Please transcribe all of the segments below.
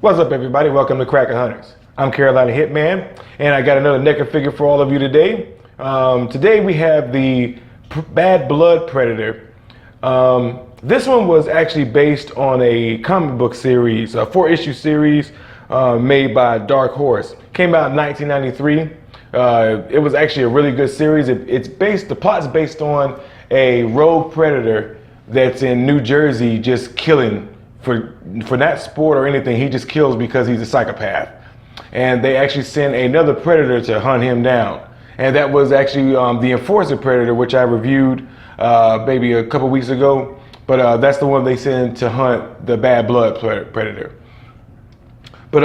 What's up, everybody? Welcome to Cracker Hunters. I'm Carolina Hitman, and I got another NECA figure for all of you today. Today we have the Bad Blood Predator. This one was actually based on a comic book series, a 4-issue series made by Dark Horse. Came out in 1993. It was actually a really good series. The plot's based on a rogue predator that's in New Jersey just killing for not sport or anything. He just kills because he's a psychopath. And they actually send another predator to hunt him down. And that was actually the Enforcer Predator, which I reviewed maybe a couple weeks ago. But that's the one they send to hunt the Bad Blood Predator. But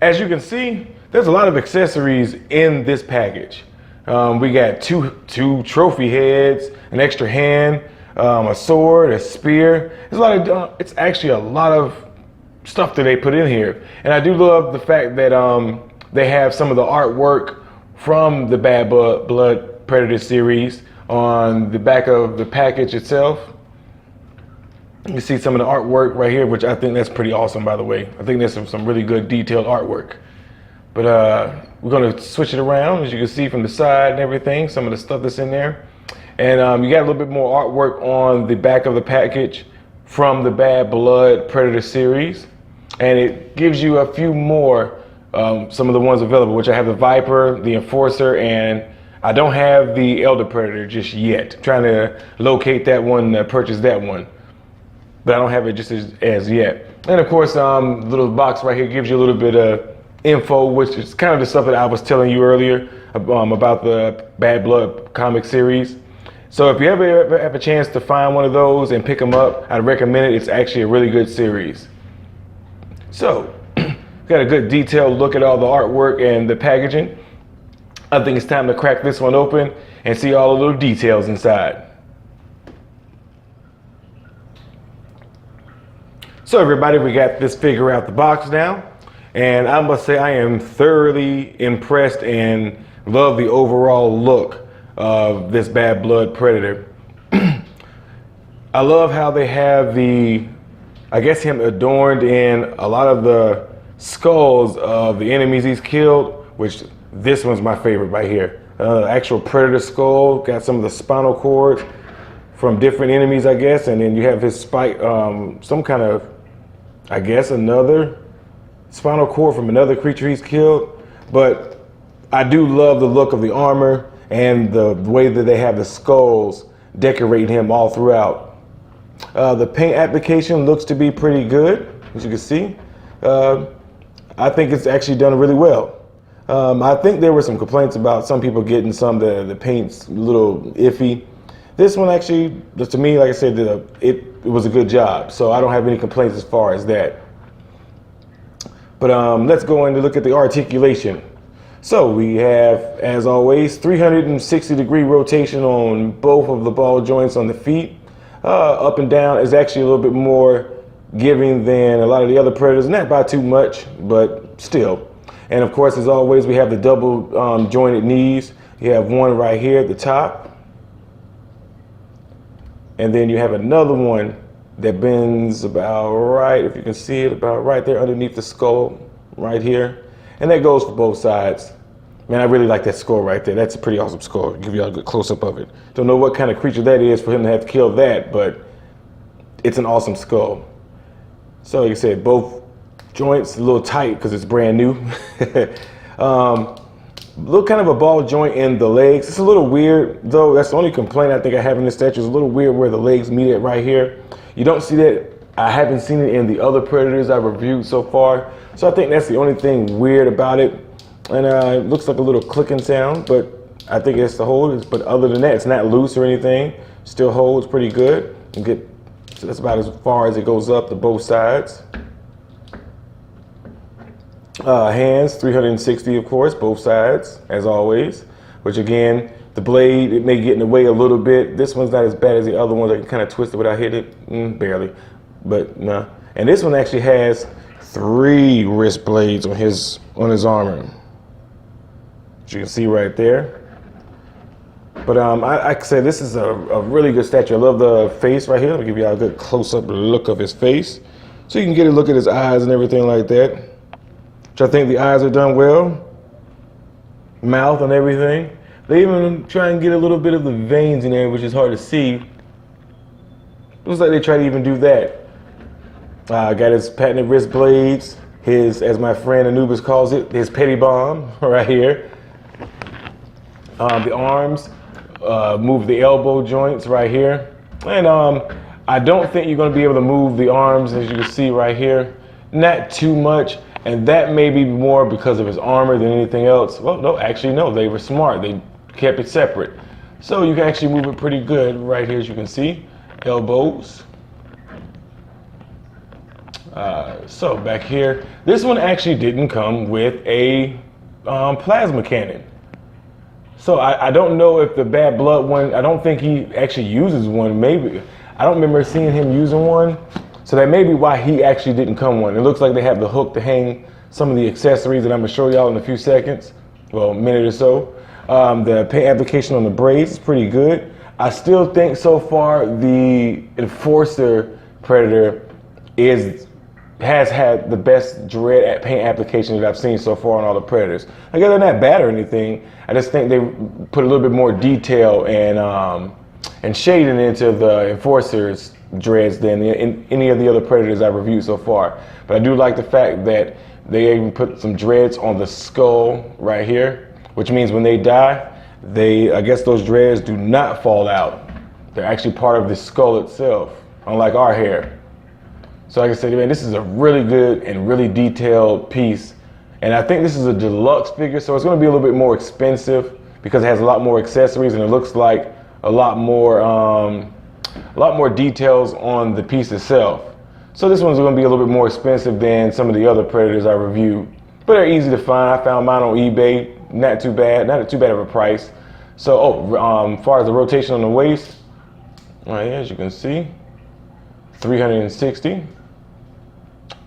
as you can see, there's a lot of accessories in this package. We got two trophy heads, an extra hand, a sword, a spear. There's a lot of, it's actually a lot of stuff that they put in here. And I do love the fact that they have some of the artwork from the Bad Blood Predator series on the back of the package itself. You can see some of the artwork right here, which I think that's pretty awesome, by the way. I think there's some really good detailed artwork. But we're gonna switch it around, as you can see from the side and everything, some of the stuff that's in there. And you got a little bit more artwork on the back of the package from the Bad Blood Predator series. And it gives you a few more, some of the ones available, which I have the Viper, the Enforcer, and I don't have the Elder Predator just yet. I'm trying to locate that one, purchase that one. But I don't have it just as yet. And of course, little box right here gives you a little bit of info, which is kind of the stuff that I was telling you earlier about the Bad Blood comic series. So if you ever have a chance to find one of those and pick them up, I'd recommend it. It's actually a really good series. So, got a good detailed look at all the artwork and the packaging. I think it's time to crack this one open and see all the little details inside. So everybody, we got this figure out the box now. And I must say I am thoroughly impressed and love the overall look of this Bad Blood Predator. I love how they have I guess him adorned in a lot of the skulls of the enemies he's killed, which this one's my favorite right here. Actual Predator skull, got some of the spinal cords from different enemies, I guess, and then you have his spike, some kind of, I guess, another spinal cord from another creature he's killed. But I do love the look of the armor and the way that they have the skulls decorating him all throughout. The paint application looks to be pretty good, as you can see. I think it's actually done really well. I think there were some complaints about some people getting the paint's a little iffy. This one actually, to me, like I said, it was a good job. So I don't have any complaints as far as that. But let's go in to look at the articulation. So we have, as always, 360-degree rotation on both of the ball joints on the feet. Up and down is actually a little bit more giving than a lot of the other Predators, not by too much, but still. And of course, as always, we have the double jointed knees. You have one right here at the top. And then you have another one that bends about right, if you can see it, about right there underneath the skull, right here. And that goes for both sides. Man, I really like that skull right there. That's a pretty awesome skull. I'll give you a good close-up of it. Don't know what kind of creature that is for him to have to kill that, but it's an awesome skull. So like I said, both joints a little tight because it's brand new. Little kind of a ball joint in the legs. It's a little weird, though. That's the only complaint I think I have in this statue. It's a little weird where the legs meet it right here. You don't see that. I haven't seen it in the other Predators I've reviewed so far. So I think that's the only thing weird about it. And it looks like a little clicking sound, but I think it's the hold. But other than that, it's not loose or anything. Still holds pretty good. So that's about as far as it goes up to both sides. Hands, 360, of course, both sides, as always. Which again, the blade, it may get in the way a little bit. This one's not as bad as the other ones. I can kind of twist it without hitting it, barely. But no. And this one actually has 3 wrist blades on his armor. As you can see right there. But I say this is a really good statue. I love the face right here. Let me give you a good close-up look of his face. So you can get a look at his eyes and everything like that, which I think the eyes are done well. Mouth and everything. They even try and get a little bit of the veins in there, which is hard to see. Looks like they try to even do that. Got his patented wrist blades, his, as my friend Anubis calls it, his petty bomb right here. The arms, move the elbow joints right here. And I don't think you're gonna be able to move the arms, as you can see right here. Not too much, and that may be more because of his armor than anything else. Well, no, actually no, they were smart. They kept it separate. So you can actually move it pretty good right here, as you can see. Elbows. So back here, this one actually didn't come with a plasma cannon. So I don't know if the Bad Blood one, I don't think he actually uses one. Maybe, I don't remember seeing him using one. So that may be why he actually didn't come one. It looks like they have the hook to hang some of the accessories that I'm gonna show y'all in a few seconds. Well, a minute or so. The paint application on the braids is pretty good. I still think so far the Enforcer Predator has had the best dread paint application that I've seen so far on all the Predators. Like, they're not bad or anything. I just think they put a little bit more detail and shading into the Enforcer's dreads than any of the other Predators I've reviewed so far. But I do like the fact that they even put some dreads on the skull right here, which means when they die, I guess those dreads do not fall out. They're actually part of the skull itself, unlike our hair. So like I said, man, this is a really good and really detailed piece. And I think this is a deluxe figure, so it's gonna be a little bit more expensive because it has a lot more accessories and it looks like a lot more details on the piece itself. So this one's gonna be a little bit more expensive than some of the other Predators I reviewed, but they're easy to find. I found mine on eBay, not too bad of a price. So, as far as the rotation on the waist, right here, as you can see, 360.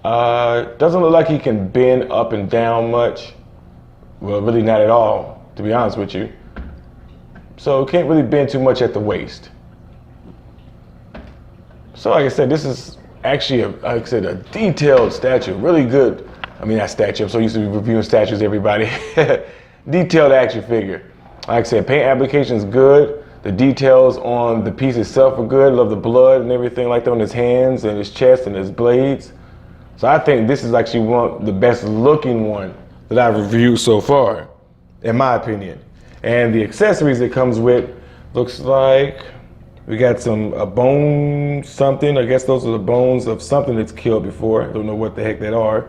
Doesn't look like he can bend up and down much. Well, really not at all, to be honest with you. So can't really bend too much at the waist. So like I said, this is actually, a detailed statue, really good. I mean, not statue, I'm so used to reviewing statues, everybody. Detailed action figure. Like I said, paint application is good. The details on the piece itself are good. Love the blood and everything like that on his hands and his chest and his blades. So I think this is actually the best looking one that I've reviewed so far, in my opinion. And the accessories it comes with, looks like we got a bone something. I guess those are the bones of something that's killed before. I don't know what the heck that are.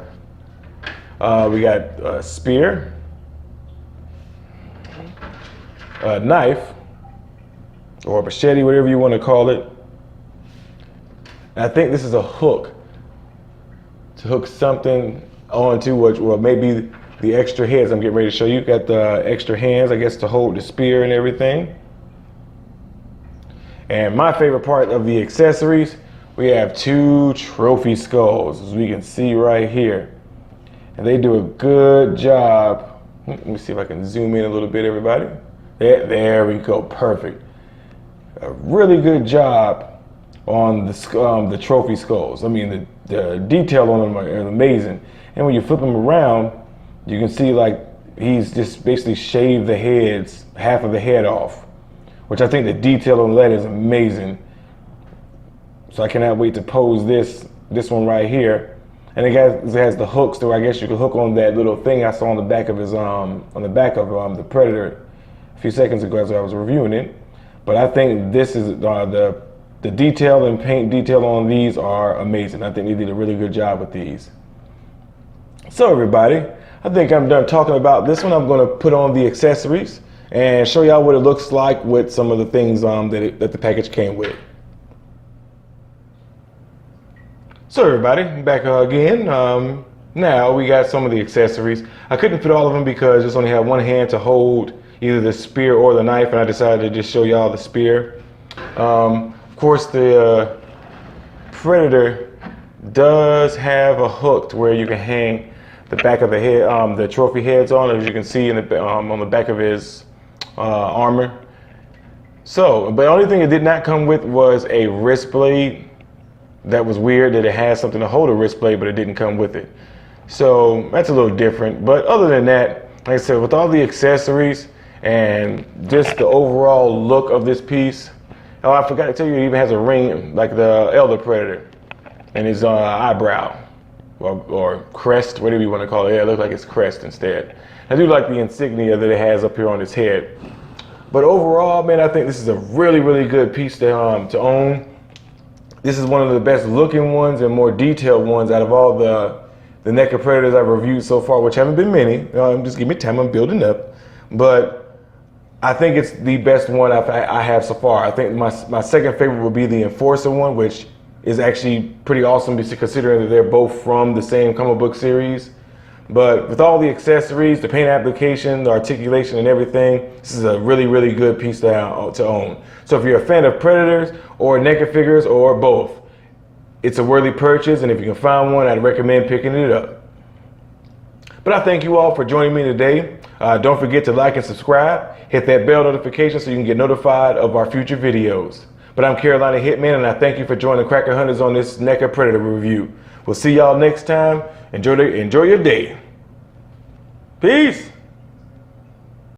We got a spear, a knife, or a machete, whatever you want to call it. And I think this is a hook to hook something onto, or maybe the extra heads I'm getting ready to show you. Got the extra hands, I guess, to hold the spear and everything. And my favorite part of the accessories, we have 2 trophy skulls, as we can see right here. And they do a good job. Let me see if I can zoom in a little bit, everybody. There we go, perfect. A really good job on the trophy skulls. I mean, the detail on them are amazing. And when you flip them around, you can see like he's just basically shaved the heads, half of the head off, which I think the detail on that is amazing. So I cannot wait to pose this one right here. And it has the hooks, so I guess you can hook on that little thing I saw on the back of the Predator a few seconds ago as I was reviewing it. But I think this is the detail and paint detail on these are amazing. I think they did a really good job with these. So everybody, I think I'm done talking about this one. I'm going to put on the accessories and show y'all what it looks like with some of the things that the package came with. So everybody, back again. Now we got some of the accessories. I couldn't fit all of them because I just only had one hand to hold either the spear or the knife, and I decided to just show y'all the spear. Of course, the Predator does have a hook to where you can hang the back of the head, the trophy heads on, as you can see on the back of his armor. So, but the only thing it did not come with was a wrist blade. that was weird that it had something to hold a wrist blade, but it didn't come with it. So that's a little different. But other than that, like I said, with all the accessories and just the overall look of this piece, oh, I forgot to tell you, it even has a ring like the Elder Predator and his eyebrow or crest, whatever you want to call it. Yeah, it looks like it's crest instead. I do like the insignia that it has up here on its head. But overall, man, I think this is a really, really good piece to own. This is one of the best looking ones and more detailed ones out of all the NECA Predators I've reviewed so far, which haven't been many. Just give me time, I'm building up. But I think it's the best one I have so far. I think my second favorite would be the Enforcer one, which is actually pretty awesome considering that they're both from the same comic book series. But with all the accessories, the paint application, the articulation and everything, this is a really, really good piece to own. So if you're a fan of Predators or NECA figures or both, it's a worthy purchase, and if you can find one, I'd recommend picking it up. But I thank you all for joining me today. Don't forget to like and subscribe. Hit that bell notification so you can get notified of our future videos. But I'm Carolina Hitman, and I thank you for joining Cracker Hunters on this NECA Predator review. We'll see y'all next time. Enjoy your day. Peace.